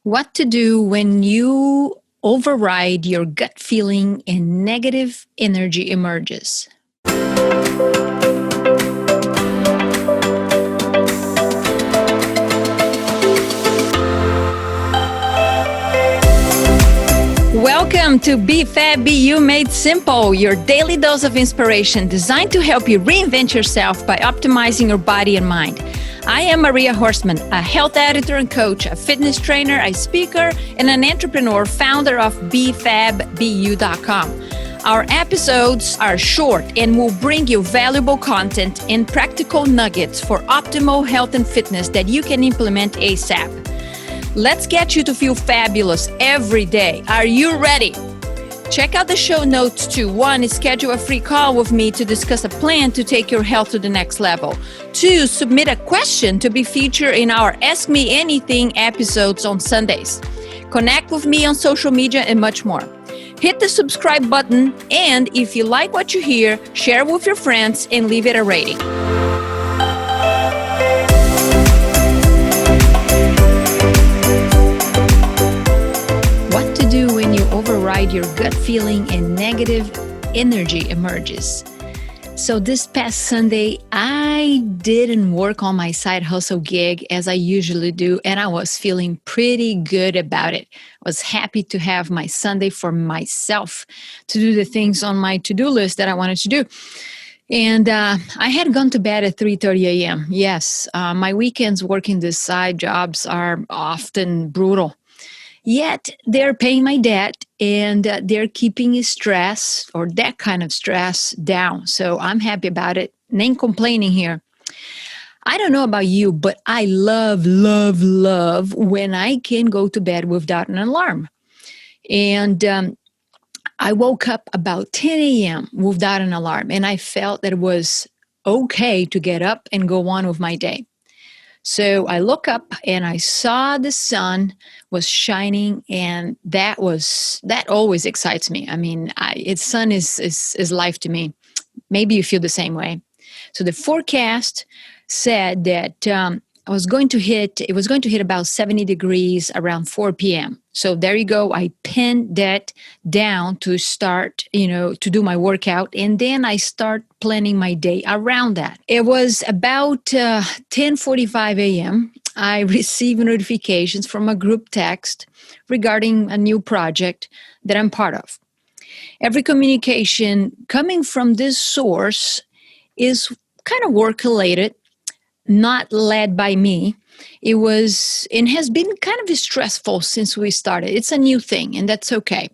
What to do when you override your gut feeling and negative energy emerges. Welcome to Be Fab, Be You Made Simple, your daily dose of inspiration designed to help you reinvent yourself by optimizing your body and mind. I am Maria Horstman, a health editor and coach, a fitness trainer, a speaker, and an entrepreneur, founder of BeFabBU.com. Our episodes are short and will bring you valuable content and practical nuggets for optimal health and fitness that you can implement ASAP. Let's get you to feel fabulous every day. Are you ready? Check out the show notes to 1, schedule a free call with me to discuss a plan to take your health to the next level. 2, submit a question to be featured in our Ask Me Anything episodes on Sundays. Connect with me on social media and much more. Hit the subscribe button, and if you like what you hear, share with your friends and leave it a rating. What to do when you override your gut feeling and negative energy emerges. So this past Sunday, I didn't work on my side hustle gig as I usually do, and I was feeling pretty good about it. I was happy to have my Sunday for myself to do the things on my to-do list that I wanted to do. And I had gone to bed at 3:30 a.m. Yes, my weekends working these side jobs are often brutal. Yet they're paying my debt and they're keeping stress or that kind of stress down. So I'm happy about it. Ain't complaining here. I don't know about you, but I love when I can go to bed without an alarm. And I woke up about 10 a.m. without an alarm, and I felt that it was okay to get up and go on with my day. So I look up and I saw the sun was shining, and that always excites me. I mean, sun is life to me. Maybe you feel the same way. So the forecast said that it was going to hit about 70 degrees around 4 p.m. So there you go. I pinned that down to start, to do my workout. And then I start planning my day around that. It was about 10:45 a.m. I received notifications from a group text regarding a new project that I'm part of. Every communication coming from this source is kind of work-related, not led by me. It was and has been kind of stressful since we started. It's a new thing, and that's okay.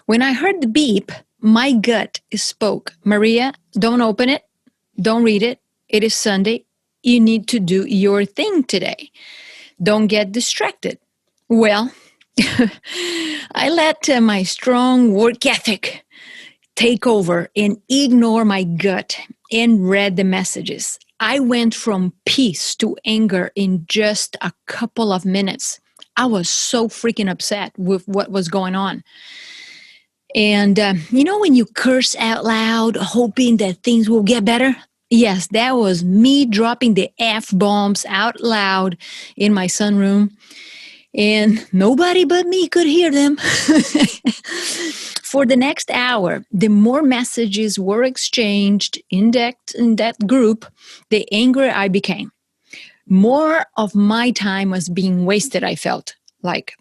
When I heard the beep, my gut spoke, Maria, don't open it. Don't read it. It is Sunday. You need to do your thing today. Don't get distracted. Well, I let my strong work ethic take over and ignore my gut and read the messages. I went from peace to anger in just a couple of minutes. I was so freaking upset with what was going on. And when you curse out loud, hoping that things will get better? Yes, that was me dropping the F-bombs out loud in my sunroom. And nobody but me could hear them. For the next hour, the more messages were exchanged in that group, the angrier I became. More of my time was being wasted, I felt like.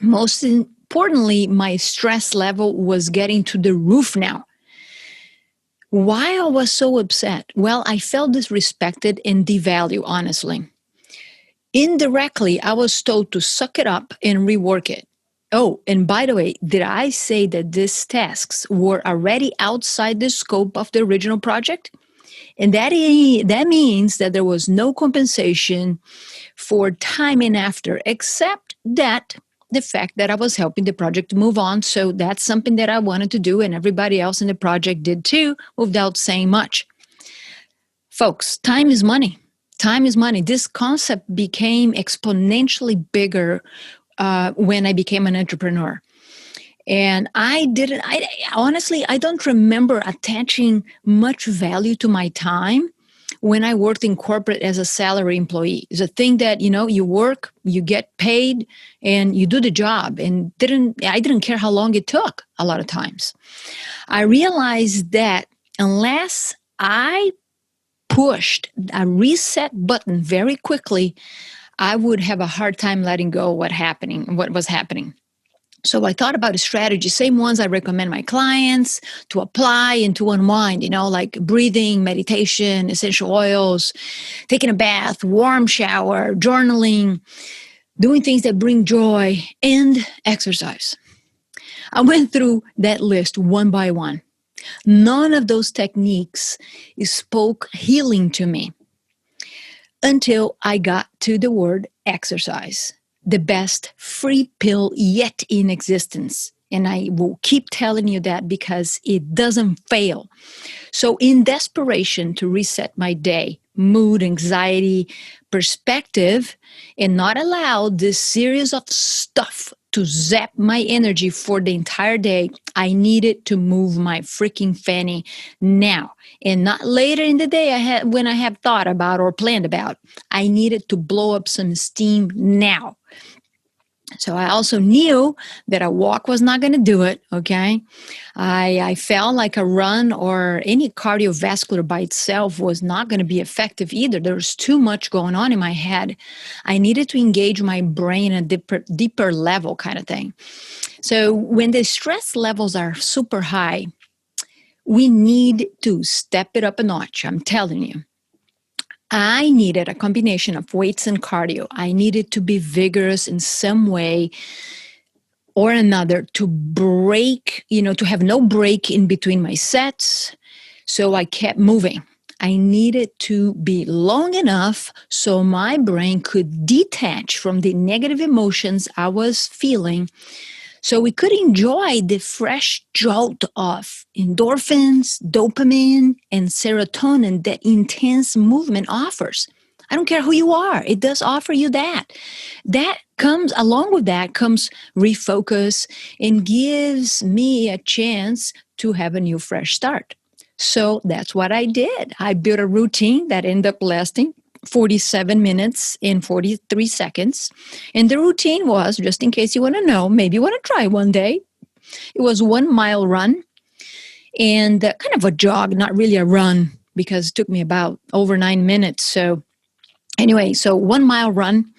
Most importantly, my stress level was getting to the roof now. Why I was so upset? Well, I felt disrespected and devalued, honestly. Indirectly, I was told to suck it up and rework it. Oh, and by the way, did I say that these tasks were already outside the scope of the original project? And that means that there was no compensation for time and after, except that the fact that I was helping the project to move on. So that's something that I wanted to do, and everybody else in the project did too, without saying much. Folks, time is money. Time is money. This concept became exponentially bigger when I became an entrepreneur. And honestly, I don't remember attaching much value to my time when I worked in corporate as a salary employee. It's a thing that, you work, you get paid, and you do the job. And I didn't care how long it took a lot of times. I realized that unless I pushed a reset button very quickly, I would have a hard time letting go what was happening. So I thought about a strategy, same ones I recommend my clients to apply and to unwind, like breathing, meditation, essential oils, taking a bath, warm shower, journaling, doing things that bring joy, and exercise. I went through that list one by one. None of those techniques spoke healing to me until I got to the word exercise. The best free pill yet in existence. And I will keep telling you that because it doesn't fail. So in desperation to reset my day, mood, anxiety, perspective, and not allow this series of stuff to zap my energy for the entire day, I needed to move my freaking fanny now. And not later in the day when I have thought about or planned about. I needed to blow up some steam now. So I also knew that a walk was not going to do it, okay? I felt like a run or any cardiovascular by itself was not going to be effective either. There was too much going on in my head. I needed to engage my brain at a deeper level kind of thing. So when the stress levels are super high, we need to step it up a notch, I'm telling you. I needed a combination of weights and cardio. I needed to be vigorous in some way or another to break, to have no break in between my sets. So I kept moving. I needed to be long enough so my brain could detach from the negative emotions I was feeling, so we could enjoy the fresh jolt of endorphins, dopamine, and serotonin that intense movement offers. I don't care who you are. It does offer you that. Along with that comes refocus and gives me a chance to have a new fresh start. So that's what I did. I built a routine that ended up lasting 47 minutes and 43 seconds. And the routine was, just in case you want to know, maybe you want to try one day. It was 1 mile run and kind of a jog, not really a run because it took me about over 9 minutes. So anyway, 1 mile run,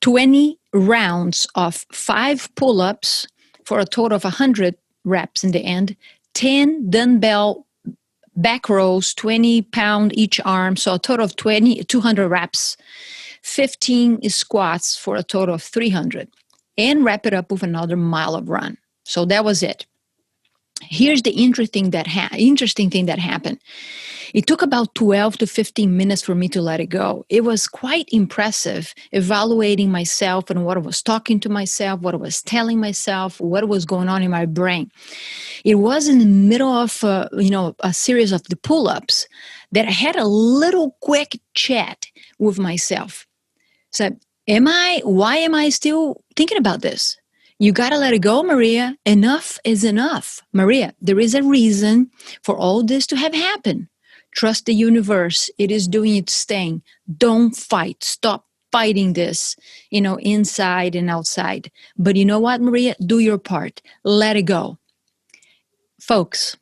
20 rounds of 5 pull-ups for a total of 100 reps in the end, 10 dumbbell back rows, 20-pound each arm, so a total of 200 reps, 15 squats for a total of 300, and wrap it up with another mile of run. So that was it. Here's the interesting thing that happened. It took about 12 to 15 minutes for me to let it go. It was quite impressive evaluating myself and what I was talking to myself, what I was telling myself, what was going on in my brain. It was in the middle of a series of the pull-ups that I had a little quick chat with myself. So, why am I still thinking about this? You got to let it go, Maria. Enough is enough. Maria, there is a reason for all this to have happened. Trust the universe. It is doing its thing. Don't fight. Stop fighting this, inside and outside. But you know what, Maria? Do your part. Let it go. Folks,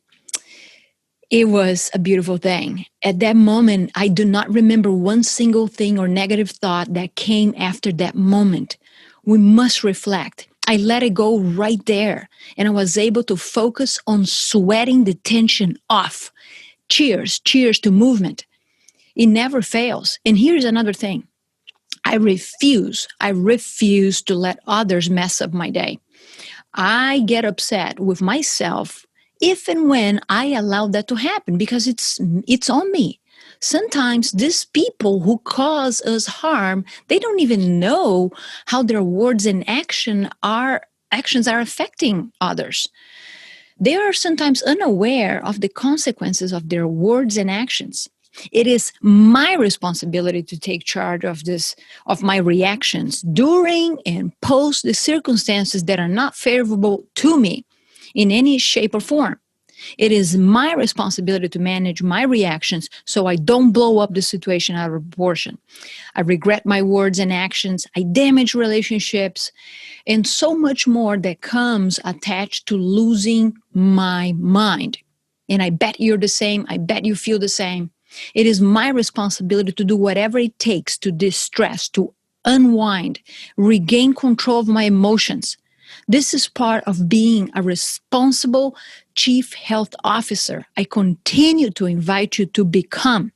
it was a beautiful thing. At that moment, I do not remember one single thing or negative thought that came after that moment. We must reflect. I let it go right there, and I was able to focus on sweating the tension off. Cheers to movement. It never fails. And here's another thing. I refuse to let others mess up my day. I get upset with myself if and when I allow that to happen because it's on me. Sometimes these people who cause us harm, they don't even know how their words and actions are affecting others. They are sometimes unaware of the consequences of their words and actions. It is my responsibility to take charge of my reactions during and post the circumstances that are not favorable to me in any shape or form. It is my responsibility to manage my reactions so I don't blow up the situation out of proportion. I regret my words and actions. I damage relationships and so much more that comes attached to losing my mind. And I bet you're the same. I bet you feel the same. It is my responsibility to do whatever it takes to distress, to unwind, regain control of my emotions. This is part of being a responsible chief health officer I continue to invite you to become.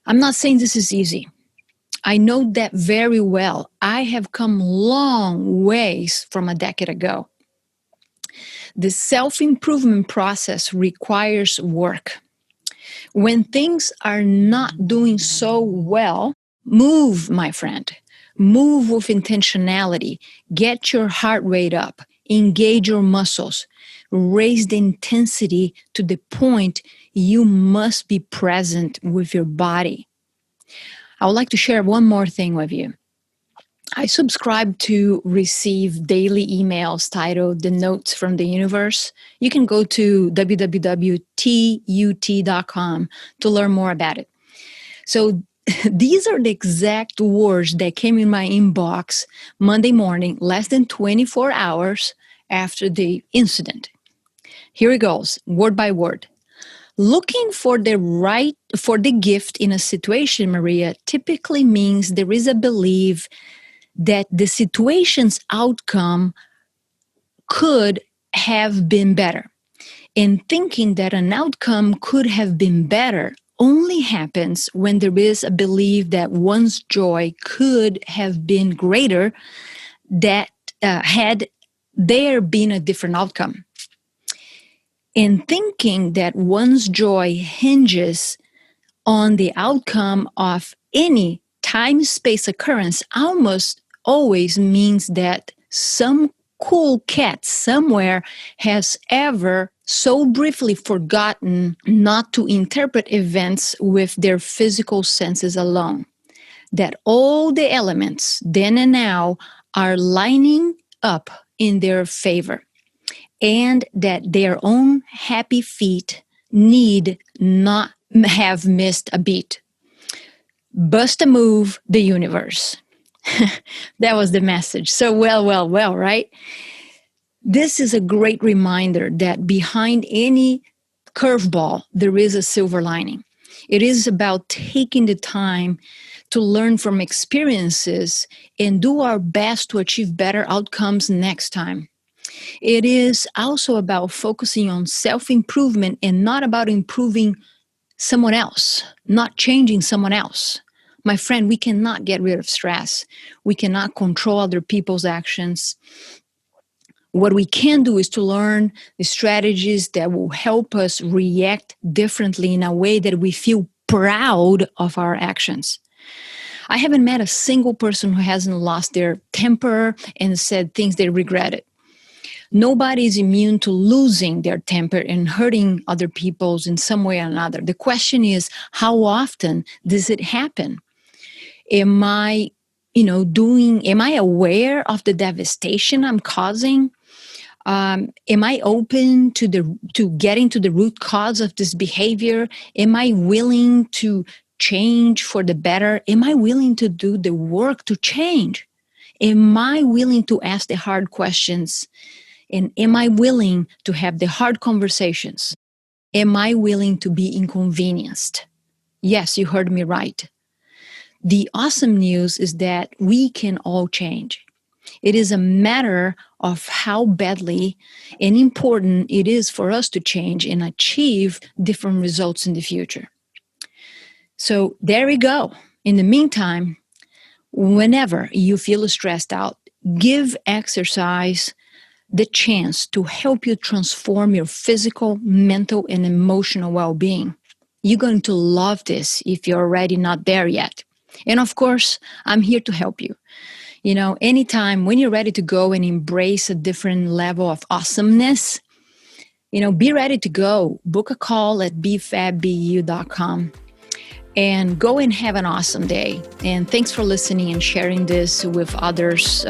I'm not saying this is easy. I know that very well. I have come long ways from a decade ago. The self-improvement process requires work. When things are not doing so well, move, my friend. Move with intentionality. Get your heart rate up. Engage your muscles. Raise the intensity to the point you must be present with your body. I would like to share one more thing with you. I subscribe to receive daily emails titled The Notes from the Universe. You can go to www.tut.com to learn more about it. So these are the exact words that came in my inbox Monday morning, less than 24 hours after the incident. Here it goes, word by word. Looking for the gift in a situation, Maria, typically means there is a belief that the situation's outcome could have been better. And thinking that an outcome could have been better only happens when there is a belief that one's joy could have been greater that had there been a different outcome. And thinking that one's joy hinges on the outcome of any time-space occurrence almost always means that some cool cat somewhere has ever so briefly forgotten not to interpret events with their physical senses alone. That all the elements, then and now, are lining up in their favor. And that their own happy feet need not have missed a beat. Bust a move, the universe. That was the message. So well, right? This is a great reminder that behind any curveball, there is a silver lining. It is about taking the time to learn from experiences and do our best to achieve better outcomes next time. It is also about focusing on self-improvement and not about improving someone else, not changing someone else. My friend, we cannot get rid of stress. We cannot control other people's actions. What we can do is to learn the strategies that will help us react differently in a way that we feel proud of our actions. I haven't met a single person who hasn't lost their temper and said things they regretted. Nobody is immune to losing their temper and hurting other people in some way or another. The question is, how often does it happen? Am I aware of the devastation I'm causing? Am I open to getting to the root cause of this behavior? Am I willing to change for the better? Am I willing to do the work to change? Am I willing to ask the hard questions? And am I willing to have the hard conversations? Am I willing to be inconvenienced? Yes, you heard me right. The awesome news is that we can all change. It is a matter of how badly and important it is for us to change and achieve different results in the future. So there we go. In the meantime, whenever you feel stressed out, give exercise the chance to help you transform your physical, mental, and emotional well-being. You're going to love this if you're already not there yet. And of course, I'm here to help you. You know, anytime when you're ready to go and embrace a different level of awesomeness, be ready to go. Book a call at bfabbu.com and go and have an awesome day. And thanks for listening and sharing this with others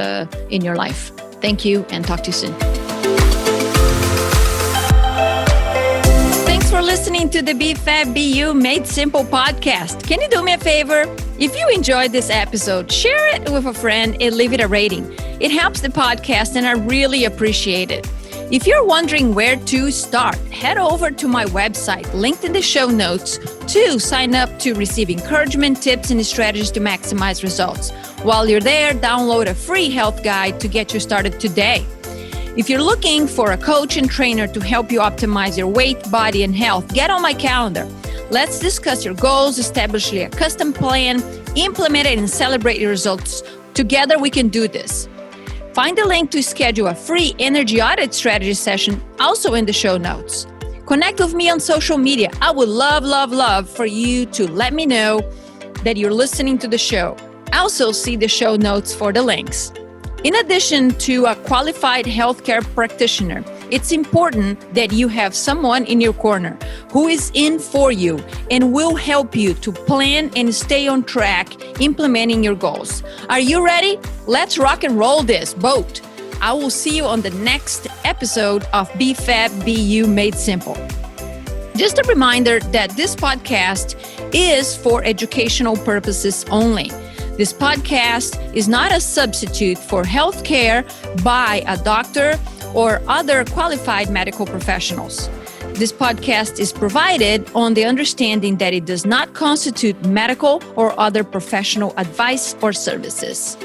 in your life. Thank you and talk to you soon. listening to the Be Fab, Be You Made Simple podcast. Can you do me a favor? If you enjoyed this episode, share it with a friend and leave it a rating. It helps the podcast and I really appreciate it. If you're wondering where to start, head over to my website, linked in the show notes, to sign up to receive encouragement, tips, and strategies to maximize results. While you're there, download a free health guide to get you started today. If you're looking for a coach and trainer to help you optimize your weight, body, and health, get on my calendar. Let's discuss your goals, establish a custom plan, implement it, and celebrate your results. Together, we can do this. Find the link to schedule a free energy audit strategy session also in the show notes. Connect with me on social media. I would love for you to let me know that you're listening to the show. Also, see the show notes for the links. In addition to a qualified healthcare practitioner, it's important that you have someone in your corner who is in for you and will help you to plan and stay on track implementing your goals. Are you ready? Let's rock and roll this boat. I will see you on the next episode of Be Fab, Be You Made Simple. Just a reminder that this podcast is for educational purposes only. This podcast is not a substitute for health care by a doctor or other qualified medical professionals. This podcast is provided on the understanding that it does not constitute medical or other professional advice or services.